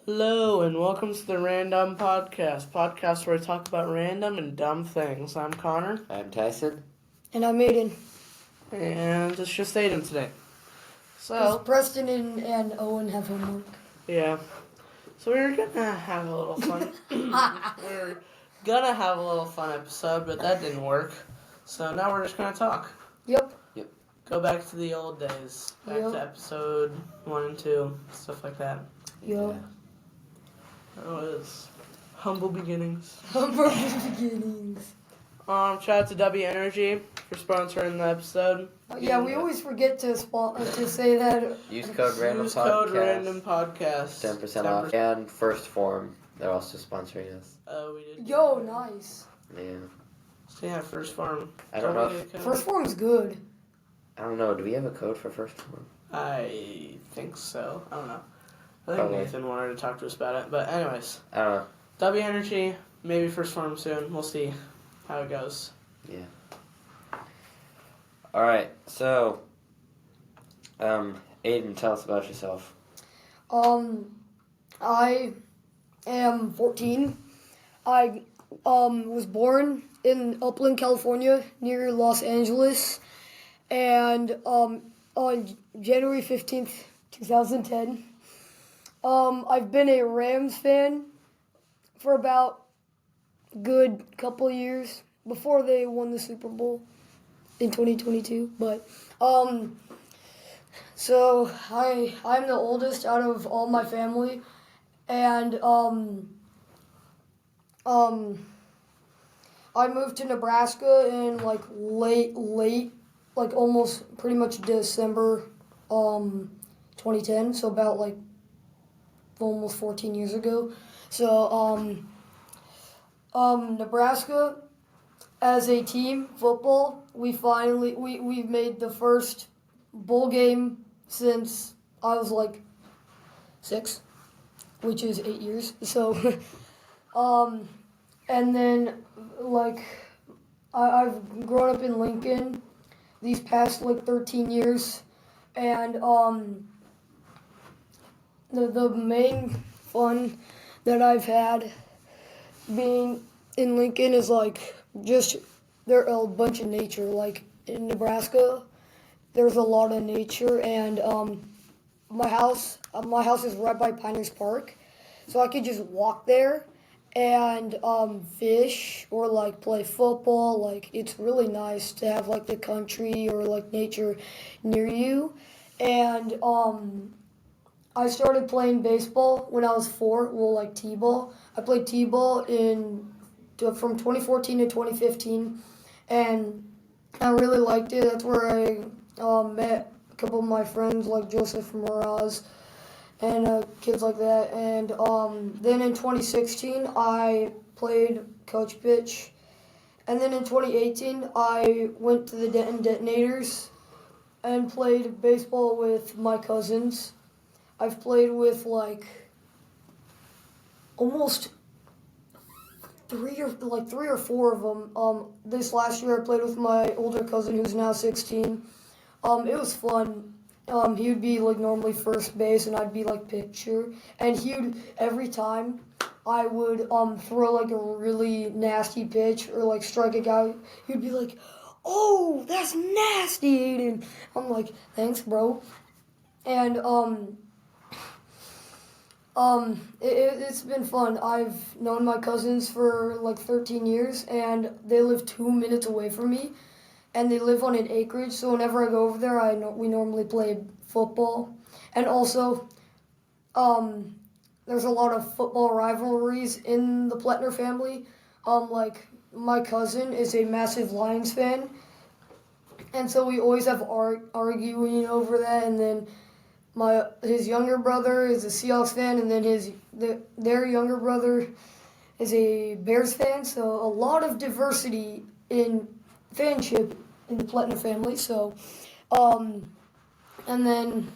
Hello and welcome to the Random podcast where we talk about random and dumb things. I'm Connor. I'm Tyson. And I'm Aidyn. And it's just Aidyn today. So Preston and Owen have homework. Yeah. So we're gonna have a little fun. We're gonna have a little fun episode, but that didn't work. So now we're just gonna talk. Yep. Go back to the old days. Back to episode 1 and 2, stuff like that. Yep. That was humble beginnings. Humble beginnings. Shout out to W Energy for sponsoring the episode. Yeah, we always forget to say that. Use code Random Use Podcast. code Random Podcast. 10% off. And First Form, they're also sponsoring us. Oh, we did. Yo, nice. Yeah. So yeah, First Farm. I don't know. First Form's good. I don't know. Do we have a code for First Form? I think so. I don't know. I think Probably. Nathan wanted to talk to us about it. But anyways, I don't know. W Energy, maybe First Farm soon. We'll see how it goes. Yeah. All right. So, Aidyn, tell us about yourself. I am 14. I was born in Upland, California, near Los Angeles, and on January 15th, 2010. I've been a Rams fan for about a good couple years before they won the Super Bowl in 2022. But so I'm the oldest out of all my family, and I moved to Nebraska in like late, like almost pretty much December 2010. So about like almost 14 years ago. So Nebraska as a team football, we've made the first bowl game since I was like 6, which is 8 years. So and then like I've grown up in Lincoln these past like 13 years, and the main fun that I've had being in Lincoln is like just there are a bunch of nature. Like in Nebraska, there's a lot of nature, and my house is right by Piners Park, so I could just walk there and fish or like play football. Like it's really nice to have like the country or like nature near you. And I started playing baseball when I was 4. Well, like t-ball. I played t-ball from 2014 to 2015, and I really liked it. That's where I met a couple of my friends like Joseph Mraz and kids like that. And then in 2016, I played coach pitch. And then in 2018, I went to the Denton Detonators and played baseball with my cousins. I've played with like almost 3 or 4 of them. This last year, I played with my older cousin who's now 16. It was fun. He would be like normally first base and I'd be like pitcher, and every time I would throw like a really nasty pitch or like strike a guy, he'd be like, "Oh, that's nasty, Aidyn." I'm like, "Thanks, bro." And it's been fun. I've known my cousins for like 13 years, and they live 2 minutes away from me. And they live on an acreage, so whenever I go over there, we normally play football. And also, there's a lot of football rivalries in the Pletner family. Like, my cousin is a massive Lions fan, and so we always have arguing over that. And then his younger brother is a Seahawks fan, and then their younger brother is a Bears fan. So a lot of diversity in fanship in the Pletner family. So, and then,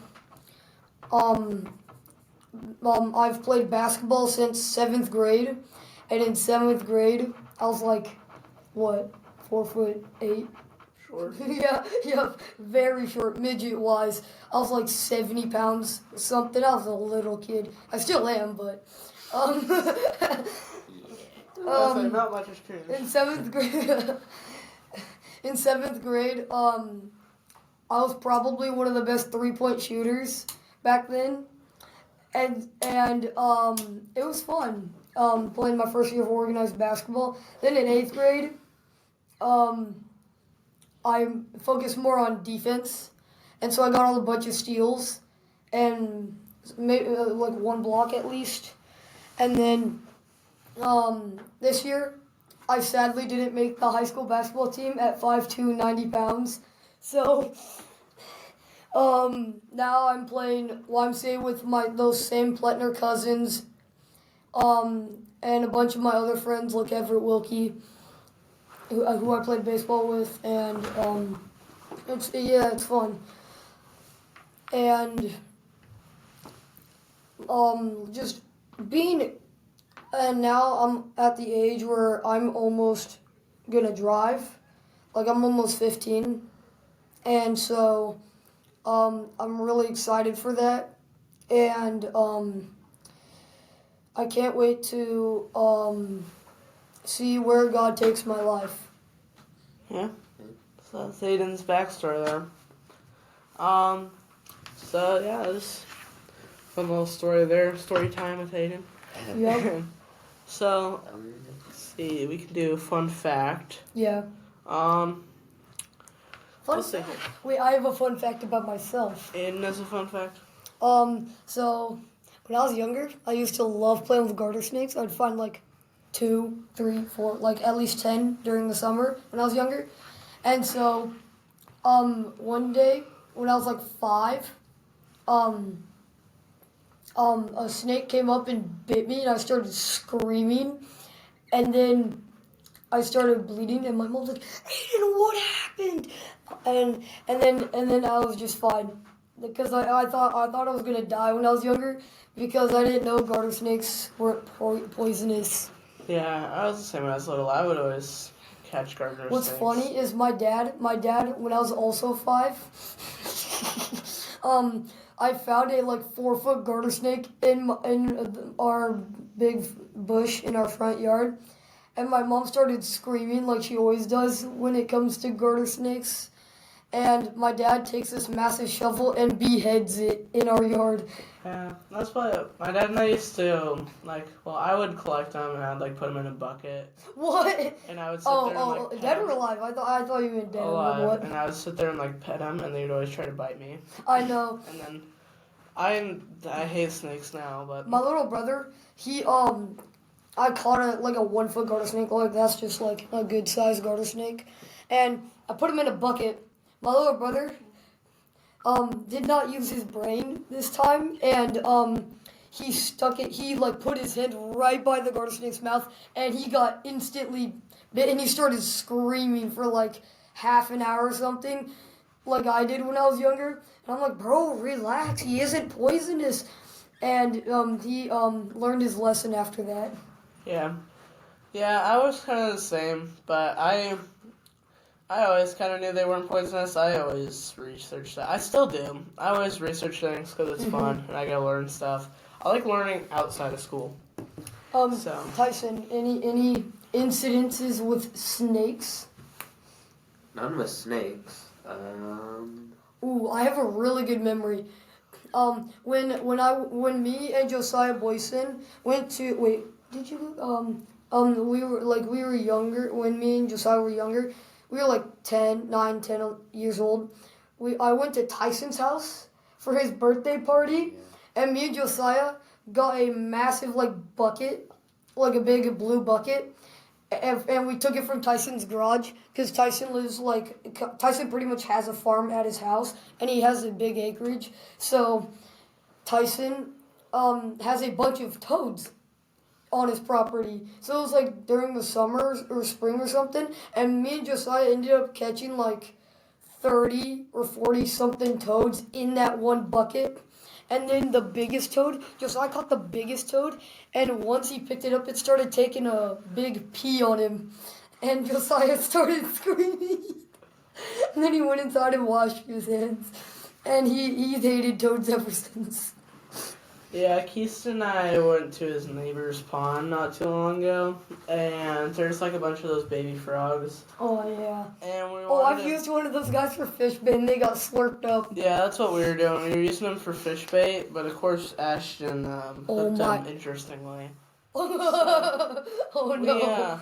I've played basketball since 7th grade, and in 7th grade, I was like, 4'8", short. yeah, very short, midget-wise. I was like 70 pounds something. I was a little kid. I still am, but That's like not much has changed. in seventh grade, I was probably one of the best 3-point shooters back then, and it was fun. Playing my first year of organized basketball. Then in 8th grade, I focused more on defense, and so I got a bunch of steals and maybe like 1 block at least. And then this year, I sadly didn't make the high school basketball team at 5'2", 90 pounds. So now I'm playing YMCA with those same Pletner cousins, and a bunch of my other friends like Everett Wilkie, who I played baseball with, and it's fun. And just being, and now I'm at the age where I'm almost gonna drive, like I'm almost 15, and so I'm really excited for that, and I can't wait to see where God takes my life. Yeah. So that's Aidyn's backstory there. So yeah, this fun little story there. Story time with Aidyn. Yep. So let's see, we can do a fun fact. Yeah. Fun Fun. Wait, I have a fun fact about myself. Aidyn has a fun fact. So when I was younger, I used to love playing with garter snakes. I'd find like 2, 3, 4, like at least 10 during the summer when I was younger. And so, one day when I was like 5, a snake came up and bit me, and I started screaming, and then I started bleeding, and my mom was like, "Aidyn, what happened?" And then I was just fine, because I thought I was gonna die when I was younger, because I didn't know garter snakes weren't poisonous. Yeah, I was the same when I was little. I would always catch garter snakes. What's funny is my dad, when I was also 5, I found a like 4-foot garter snake in our big bush in our front yard, and my mom started screaming like she always does when it comes to garter snakes, and my dad takes this massive shovel and beheads it in our yard. Yeah, that's what my dad and I used to, I would collect them and I'd, put them in a bucket. What? And I would sit there and, dead pet or 'em. alive? I thought you meant dead. Alive. What? And I would sit there and, pet them, and they would always try to bite me. I know. And then, I hate snakes now, but... My little brother, I caught a 1-foot garter snake, that's just a good sized garter snake, and I put him in a bucket. My little brother, did not use his brain this time, and he put his hand right by the garter snake's mouth, and he got instantly bit, and he started screaming for half an hour or something, like I did when I was younger. And I'm like, bro, relax, he isn't poisonous. And he learned his lesson after that. Yeah, I was kind of the same, but I always kind of knew they weren't poisonous. I always researched that. I still do. I always research things because it's fun, and I gotta learn stuff. I like learning outside of school. Tyson, any incidences with snakes? None with snakes. Ooh, I have a really good memory. When me and Josiah Boyson went to did you we were younger when me and Josiah were younger. We were 10 years old. I went to Tyson's house for his birthday party, and me and Josiah got a massive bucket, a big blue bucket, and we took it from Tyson's garage, because Tyson Tyson pretty much has a farm at his house, and he has a big acreage. So Tyson has a bunch of toads on his property. So it was during the summer or spring or something, and me and Josiah ended up catching 30 or 40 something toads in that one bucket. And then the biggest toad, Josiah caught the biggest toad, and once he picked it up, it started taking a big pee on him, and Josiah started screaming. And then he went inside and washed his hands. And he's hated toads ever since. Yeah, Keiston and I went to his neighbor's pond not too long ago, and there's like a bunch of those baby frogs. Oh, yeah. And we I've used one of those guys for fish bait and they got slurped up. Yeah, that's what we were doing. We were using them for fish bait, but of course Ashton hooked them interestingly. Oh, no.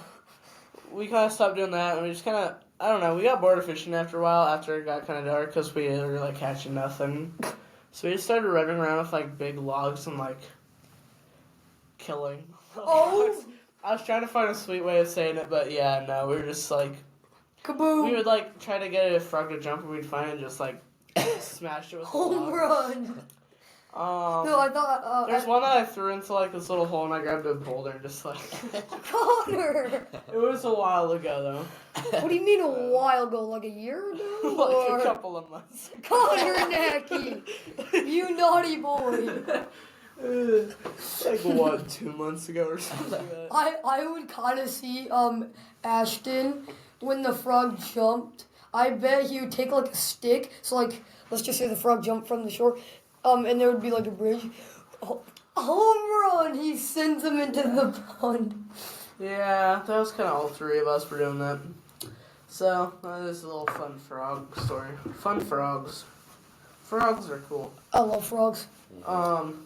We kind of stopped doing that, and we just kind of, I don't know, we got bored of fishing after a while, after it got kind of dark, because we were like catching nothing. So we just started running around with like big logs and like killing. Oh! I was trying to find a sweet way of saying it, but yeah, no, we were just like, Kaboom! we would like try to get a frog to jump, and we'd find it and just like smash it with the Home log. run! No, I thought. There's one that I threw into like this little hole, and I grabbed a boulder and just like. Connor! It was a while ago though. What do you mean a while ago? Like a year ago? Like a couple of months. Connor Nacky! You naughty boy! Like what, 2 months ago or something like that? I would kind of see Ashton when the frog jumped. I bet he would take like a stick. So like, let's just say the frog jumped from the shore, and there would be like a bridge. Home run! He sends him into the pond. Yeah, that was kind of all three of us were doing that. So that is a little fun frog story. Fun frogs. Frogs are cool. I love frogs.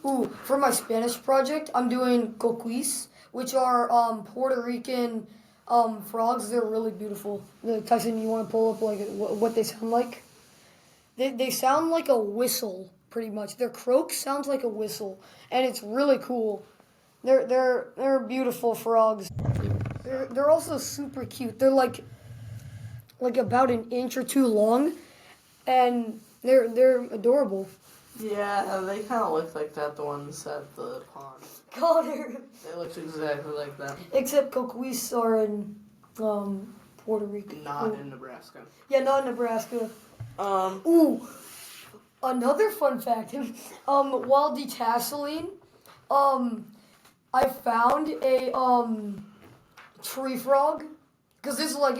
Ooh, for my Spanish project, I'm doing coquis, which are Puerto Rican frogs. They're really beautiful. Tyson, you want to pull up like what they sound like? They sound like a whistle, pretty much. Their croak sounds like a whistle, and it's really cool. They're beautiful frogs. They're also super cute. They're like about an inch or two long, and they're adorable. Yeah, they kind of look like that, the ones at the pond. Connor. They look exactly like that. Except coquis are in Puerto Rico. Not in Nebraska. Yeah, not in Nebraska. Um, Another fun fact. While detasseling, I found a tree frog, because this is like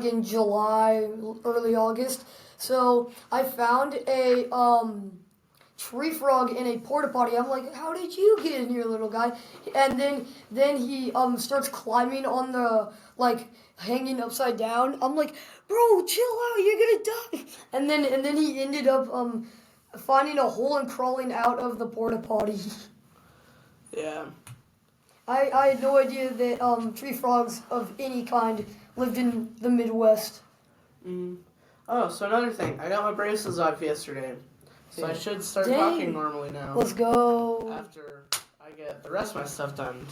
in July, early August. So I found a tree frog in a porta potty. I'm like, how did you get in here, little guy? And then he starts climbing on the, like, hanging upside down. I'm like, bro, chill out, you're gonna die. And then he ended up finding a hole and crawling out of the porta potty. Yeah. I had no idea that tree frogs of any kind lived in the Midwest. Oh, so another thing. I got my braces off yesterday. So I should start Dang. talking normally now. Let's go. After I get the rest of my stuff done.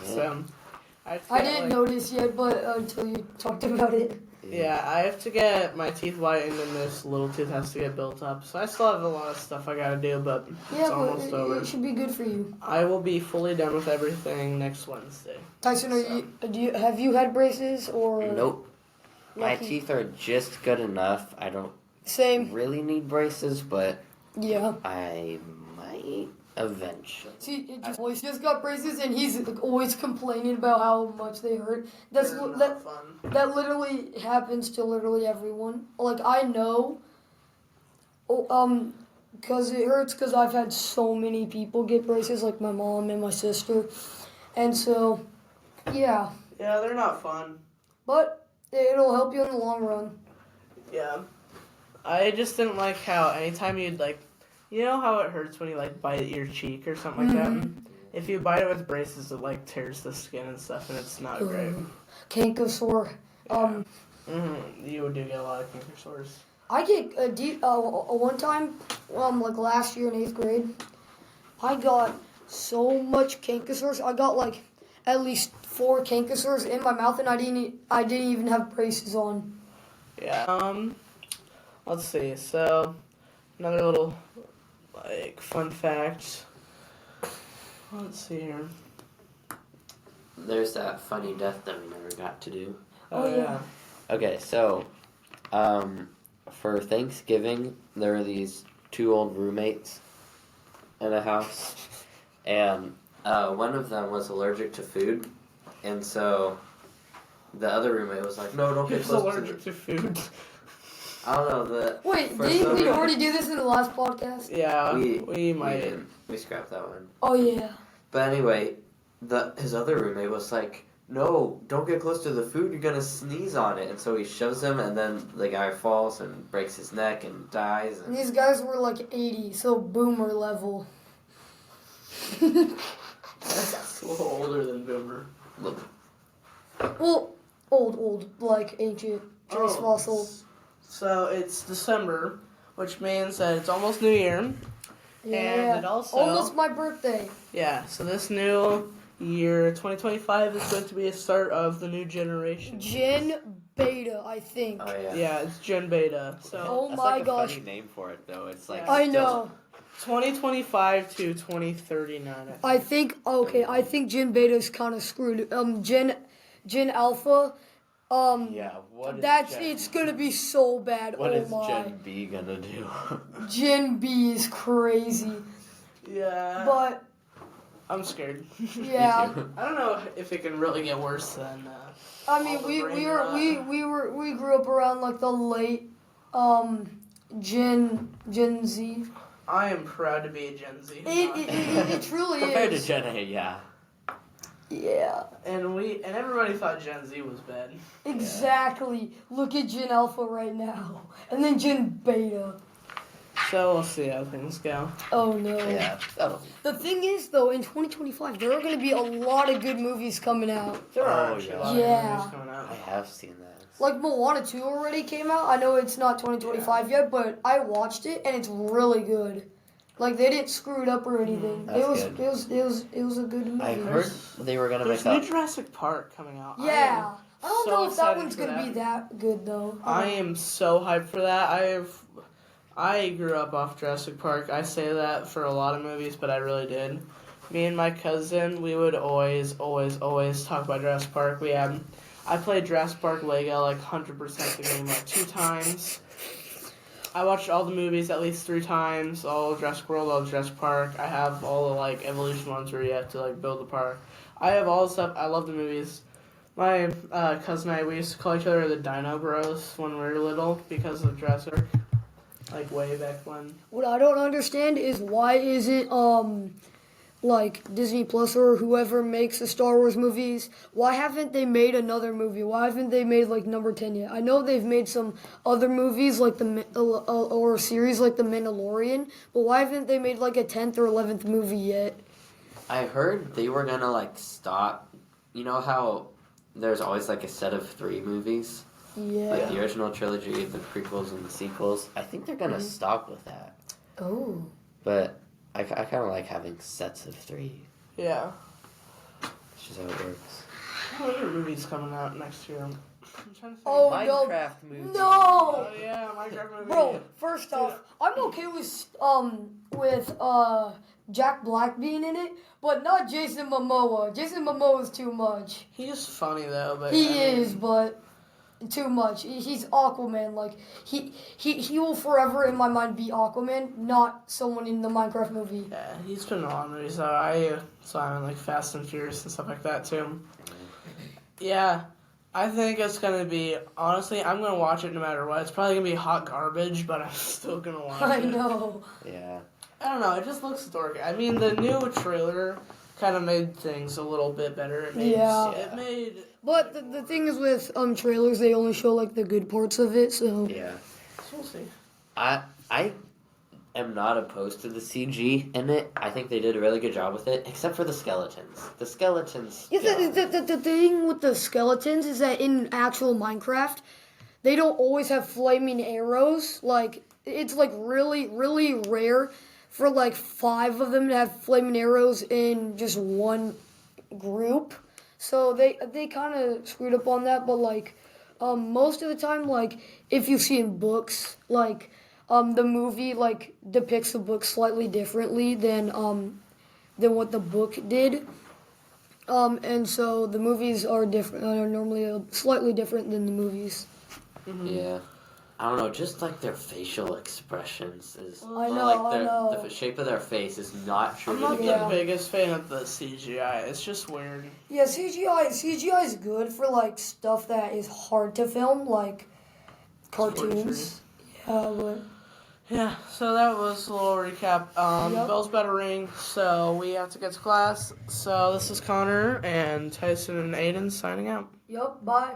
So I didn't notice yet, but until you talked about it. Yeah, I have to get my teeth whitened and this little tooth has to get built up. So I still have a lot of stuff I gotta do, but it's almost over. It should be good for you. I will be fully done with everything next Wednesday. Tyson, have you had braces or? Nope. My Lucky? teeth are just good enough. I don't Same. really need braces, but Yeah. I might eventually. See, he's just got braces and he's always complaining about how much they hurt. They're not fun. That literally happens to literally everyone. Like, I know, because it hurts because I've had so many people get braces, like my mom and my sister. And so, yeah. Yeah, they're not fun. But it'll help you in the long run. Yeah. I just didn't like how anytime you'd like, you know how it hurts when you like bite your cheek or something like that? If you bite it with braces, it like tears the skin and stuff, and it's not great. Canker sore. You do get a lot of canker sores. I get one time, like last year in 8th grade, I got so much canker sores. I got like at least 4 canker sores in my mouth, and I didn't even have braces on. Yeah. Let's see. So, another little like fun fact. Let's see here. There's that funny death that we never got to do. Oh, yeah. Okay, so for Thanksgiving, there were these 2 old roommates in a house, and one of them was allergic to food, and so the other roommate was like, no, don't get He's close to allergic to food. I don't know. Wait, first didn't we other- already do this in the last podcast? Yeah, we We might. didn't. We scrapped that one. Oh yeah. But anyway, his other roommate was like, no, don't get close to the food, you're gonna sneeze on it. And so he shoves him, and then the guy falls and breaks his neck and dies. And And these guys were like 80, so boomer level. That's a little older than Boomer. Well, old, like ancient trace fossil. So it's December, which means that it's almost New Year. Yeah. And it also- almost my birthday. Yeah, so this new year, 2025, is going to be a start of the new generation. Gen Beta, I think. oh yeah. Yeah, it's Gen Beta. So Oh That's my like a gosh. funny name for it though. It's like Yeah. I still- know. 2025 to 2039. I think Gen Beta is kind of screwed. Gen Alpha. Yeah. What is It's gonna be so bad. What oh is my. Gen B gonna do? Gen B is crazy. Yeah, But I'm scared. yeah, I don't know if it can really get worse than. I mean all the we brain were rot. we grew up around like the late Gen Z. I am proud to be a Gen Z. It truly Compared is. to Gen A, yeah. Yeah, And everybody thought Gen Z was bad. exactly. Look at Gen Alpha right now, and then Gen Beta. So we'll see how things go. Oh no. Yeah. Oh. The thing is, though, in 2025, there are going to be a lot of good movies coming out. There are Oh, actually yeah. a lot Yeah. of movies coming out. I have seen that. Like Moana 2 already came out. I know it's not 2025 yet, but I watched it and it's really good. Like they didn't screw it up or anything. That's good. It was a good movie. I heard they were gonna There's make new up. Jurassic Park coming out. Yeah. I don't so know if that excited one's for gonna that. be that good though. I am so hyped for that. I grew up off Jurassic Park. I say that for a lot of movies, but I really did. Me and my cousin, we would always talk about Jurassic Park. I played Jurassic Park Lego like 100% the game like 2 times. I watched all the movies at least 3 times. All of Jurassic World, all of Jurassic Park. I have all the like evolution ones where you have to like build the park. I have all the stuff. I love the movies. My cousin and I, we used to call each other the Dino Bros when we were little because of Jurassic Park. Like way back when. What I don't understand is why isn't like Disney Plus or whoever makes the Star Wars movies, why haven't they made another movie? Why haven't they made like number 10 yet? I know they've made some other movies like or a series like The Mandalorian, but why haven't they made like a 10th or 11th movie yet? I heard they were gonna like stop. You know how there's always like a set of 3 movies, Yeah. like the original trilogy, the prequels, and the sequels. I think they're gonna stop with that. Oh. But I kind of like having sets of 3. Yeah. It's just how it works. What other movies coming out next year? I'm trying to think. Oh, Minecraft movie. No! Oh yeah, Minecraft movie. Bro, first off, I'm okay with Jack Black being in it, but not Jason Momoa. Jason Momoa is too much. He's funny though, but He I mean, is, but too much. He's Aquaman. Like he will forever in my mind be Aquaman, not someone in the Minecraft movie. Yeah, he's been in a lot of movies. So I saw him in like Fast and Furious and stuff like that too. Yeah, I think it's gonna be. Honestly, I'm gonna watch it no matter what. It's probably gonna be hot garbage, but I'm still gonna watch I it. know. Yeah. I don't know. It just looks dorky. I mean, the new trailer kind of made things a little bit better. It made, Yeah. It made. But the thing is with trailers, they only show like the good parts of it. So Yeah. We'll see. I am not opposed to the CG in it. I think they did a really good job with it, except for the skeletons. The skeletons. yeah, the thing with the skeletons is that in actual Minecraft, they don't always have flaming arrows. Like it's like really really rare for like 5 of them to have flaming arrows in just one group. So they kind of screwed up on that, but like most of the time, like if you see in books, like the movie like depicts the book slightly differently than what the book did, and so the movies are different. Are normally slightly different than the movies. Yeah. I don't know, just like their facial expressions is, I or know, like I know. the shape of their face is not true I'm to not the the game. biggest fan of the CGI. It's just weird. Yeah, CGI is good for like stuff that is hard to film, like cartoons. Yeah, but Yeah, so that was a little recap. Yep. Bell's about to ring, so we have to get to class. So this is Connor and Tyson and Aiden signing out. yep. Bye.